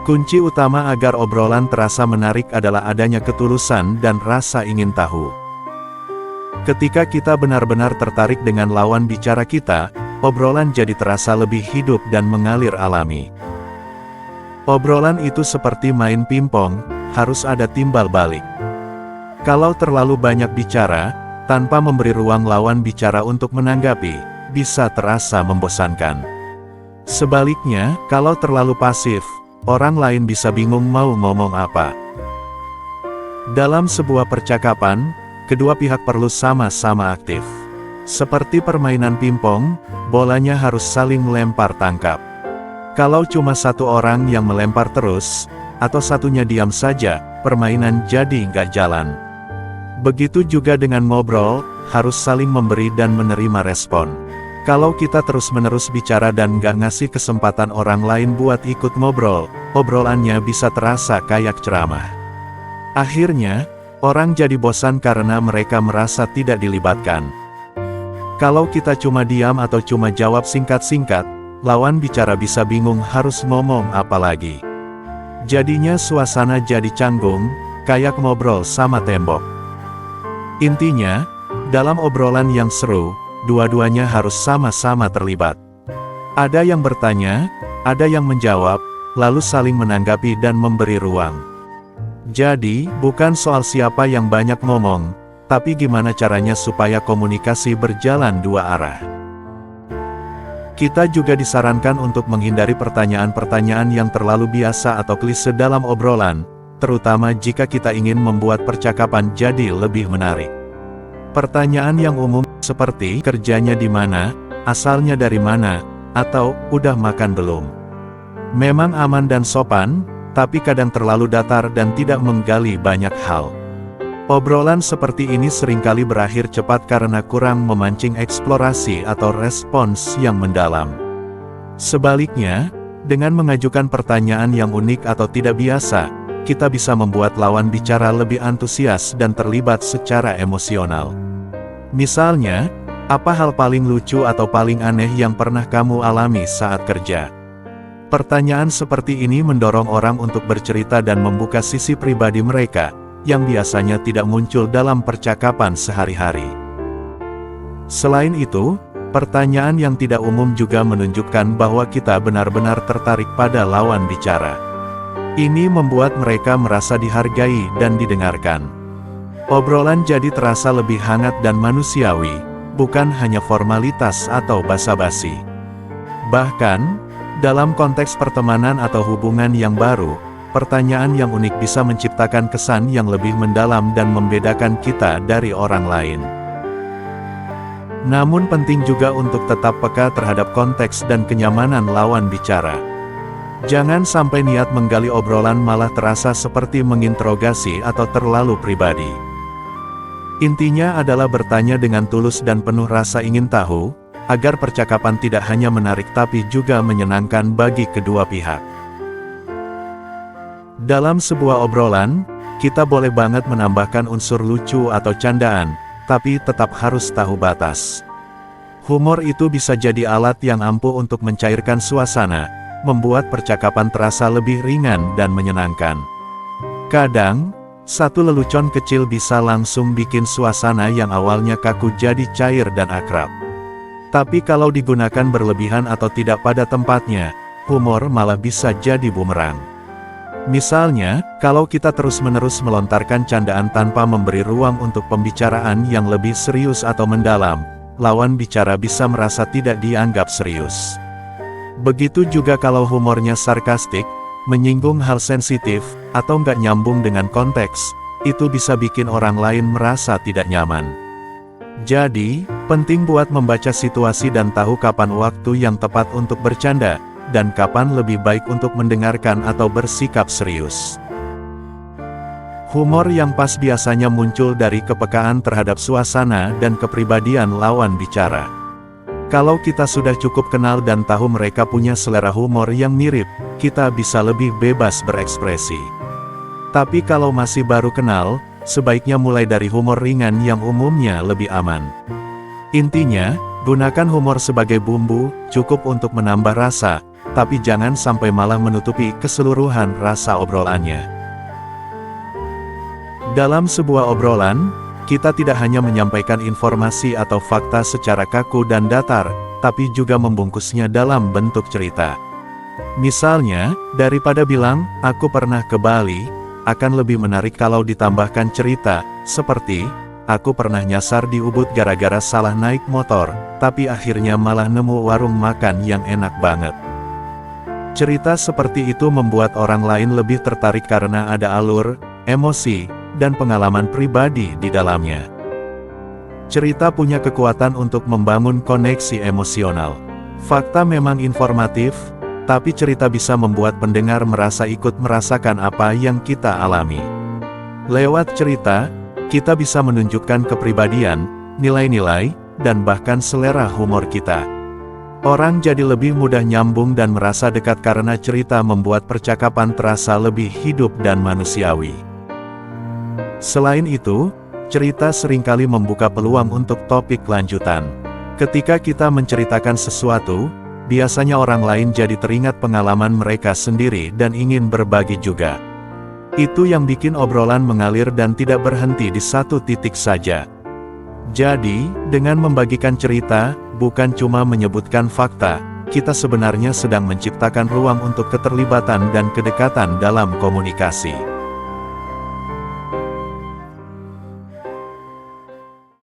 Kunci utama agar obrolan terasa menarik adalah adanya ketulusan dan rasa ingin tahu. Ketika kita benar-benar tertarik dengan lawan bicara kita, obrolan jadi terasa lebih hidup dan mengalir alami. Obrolan itu seperti main pingpong, harus ada timbal balik. Kalau terlalu banyak bicara, tanpa memberi ruang lawan bicara untuk menanggapi, bisa terasa membosankan. Sebaliknya, kalau terlalu pasif, orang lain bisa bingung mau ngomong apa. Dalam sebuah percakapan, kedua pihak perlu sama-sama aktif. Seperti permainan pingpong, bolanya harus saling lempar tangkap. Kalau cuma satu orang yang melempar terus, atau satunya diam saja, permainan jadi nggak jalan. Begitu juga dengan ngobrol, harus saling memberi dan menerima respon. Kalau kita terus-menerus bicara dan nggak ngasih kesempatan orang lain buat ikut ngobrol, obrolannya bisa terasa kayak ceramah. Akhirnya, orang jadi bosan karena mereka merasa tidak dilibatkan. Kalau kita cuma diam atau cuma jawab singkat-singkat, lawan bicara bisa bingung harus ngomong apa lagi. Jadinya suasana jadi canggung, kayak ngobrol sama tembok. Intinya, dalam obrolan yang seru, dua-duanya harus sama-sama terlibat. Ada yang bertanya, ada yang menjawab, lalu saling menanggapi dan memberi ruang. Jadi, bukan soal siapa yang banyak ngomong, tapi gimana caranya supaya komunikasi berjalan dua arah. Kita juga disarankan untuk menghindari pertanyaan-pertanyaan yang terlalu biasa atau klise dalam obrolan, terutama jika kita ingin membuat percakapan jadi lebih menarik. Pertanyaan yang umum seperti kerjanya di mana, asalnya dari mana, atau udah makan belum, memang aman dan sopan, tapi kadang terlalu datar dan tidak menggali banyak hal. Obrolan seperti ini seringkali berakhir cepat karena kurang memancing eksplorasi atau respons yang mendalam. Sebaliknya, dengan mengajukan pertanyaan yang unik atau tidak biasa, kita bisa membuat lawan bicara lebih antusias dan terlibat secara emosional. Misalnya, apa hal paling lucu atau paling aneh yang pernah kamu alami saat kerja? Pertanyaan seperti ini mendorong orang untuk bercerita dan membuka sisi pribadi mereka, yang biasanya tidak muncul dalam percakapan sehari-hari. Selain itu, pertanyaan yang tidak umum juga menunjukkan bahwa kita benar-benar tertarik pada lawan bicara. Ini membuat mereka merasa dihargai dan didengarkan. Obrolan jadi terasa lebih hangat dan manusiawi, bukan hanya formalitas atau basa-basi. Bahkan, dalam konteks pertemanan atau hubungan yang baru, pertanyaan yang unik bisa menciptakan kesan yang lebih mendalam dan membedakan kita dari orang lain. Namun penting juga untuk tetap peka terhadap konteks dan kenyamanan lawan bicara. Jangan sampai niat menggali obrolan malah terasa seperti menginterogasi atau terlalu pribadi. Intinya adalah bertanya dengan tulus dan penuh rasa ingin tahu, agar percakapan tidak hanya menarik tapi juga menyenangkan bagi kedua pihak. Dalam sebuah obrolan, kita boleh banget menambahkan unsur lucu atau candaan, tapi tetap harus tahu batas. Humor itu bisa jadi alat yang ampuh untuk mencairkan suasana, membuat percakapan terasa lebih ringan dan menyenangkan. Kadang, satu lelucon kecil bisa langsung bikin suasana yang awalnya kaku jadi cair dan akrab. Tapi kalau digunakan berlebihan atau tidak pada tempatnya, humor malah bisa jadi bumerang. Misalnya, kalau kita terus-menerus melontarkan candaan tanpa memberi ruang untuk pembicaraan yang lebih serius atau mendalam, lawan bicara bisa merasa tidak dianggap serius. Begitu juga kalau humornya sarkastik, menyinggung hal sensitif, atau nggak nyambung dengan konteks, itu bisa bikin orang lain merasa tidak nyaman. Jadi, penting buat membaca situasi dan tahu kapan waktu yang tepat untuk bercanda, dan kapan lebih baik untuk mendengarkan atau bersikap serius. Humor yang pas biasanya muncul dari kepekaan terhadap suasana dan kepribadian lawan bicara. Kalau kita sudah cukup kenal dan tahu mereka punya selera humor yang mirip, kita bisa lebih bebas berekspresi. Tapi kalau masih baru kenal, sebaiknya mulai dari humor ringan yang umumnya lebih aman. Intinya, gunakan humor sebagai bumbu, cukup untuk menambah rasa, tapi jangan sampai malah menutupi keseluruhan rasa obrolannya. Dalam sebuah obrolan, kita tidak hanya menyampaikan informasi atau fakta secara kaku dan datar, tapi juga membungkusnya dalam bentuk cerita. Misalnya, daripada bilang, "Aku pernah ke Bali," akan lebih menarik kalau ditambahkan cerita, seperti, "Aku pernah nyasar di Ubud gara-gara salah naik motor, tapi akhirnya malah nemu warung makan yang enak banget." Cerita seperti itu membuat orang lain lebih tertarik karena ada alur, emosi, dan pengalaman pribadi di dalamnya. Cerita punya kekuatan untuk membangun koneksi emosional. Fakta memang informatif, tapi cerita bisa membuat pendengar merasa ikut merasakan apa yang kita alami. Lewat cerita, kita bisa menunjukkan kepribadian, nilai-nilai, dan bahkan selera humor kita. Orang jadi lebih mudah nyambung dan merasa dekat karena cerita membuat percakapan terasa lebih hidup dan manusiawi. Selain itu, cerita seringkali membuka peluang untuk topik lanjutan. Ketika kita menceritakan sesuatu, biasanya orang lain jadi teringat pengalaman mereka sendiri dan ingin berbagi juga. Itu yang bikin obrolan mengalir dan tidak berhenti di satu titik saja. Jadi, dengan membagikan cerita, bukan cuma menyebutkan fakta, kita sebenarnya sedang menciptakan ruang untuk keterlibatan dan kedekatan dalam komunikasi.